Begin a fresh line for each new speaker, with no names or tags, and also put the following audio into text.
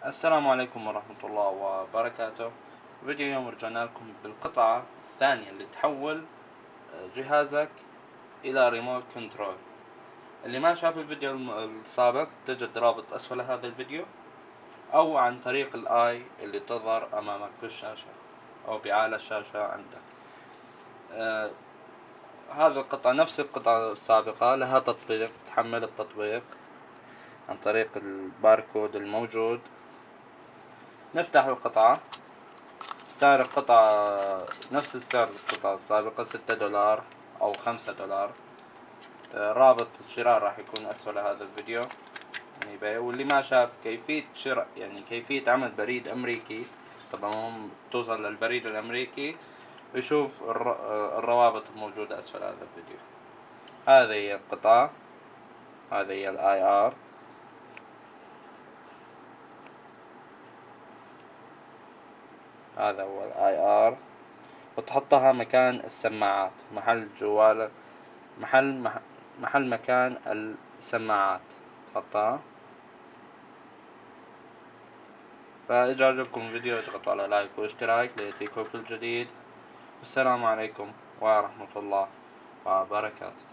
السلام عليكم ورحمة الله وبركاته. فيديو اليوم رجعنا لكم بالقطعة الثانية اللي تحول جهازك إلى ريموت كنترول. اللي ما شاف الفيديو السابق تجد رابط أسفل هذا الفيديو أو عن طريق الآي اللي تظهر أمامك بالشاشة أو بأعلى الشاشة عندك. هذه القطعة نفس القطعة السابقة، لها تطبيق، تحمل التطبيق عن طريق الباركود الموجود. نفتح القطعة. سعر القطعة نفس السعر القطعة السابقة، $6 أو $5. رابط الشراء راح يكون أسفل هذا الفيديو. واللي ما شاف كيفية شراء كيفية عمل بريد أمريكي، طبعا توصل للبريد الأمريكي ويشوف الروابط الموجودة أسفل هذا الفيديو. هذه هي القطعة، هذه هي IR. هذا هو IR، وتحطها مكان السماعات، محل جوالك، محل مكان السماعات تحطها. فإذا عجبكم الفيديو اضغطوا على لايك واشتراك ليأتيكم كل جديد. والسلام عليكم ورحمة الله وبركاته.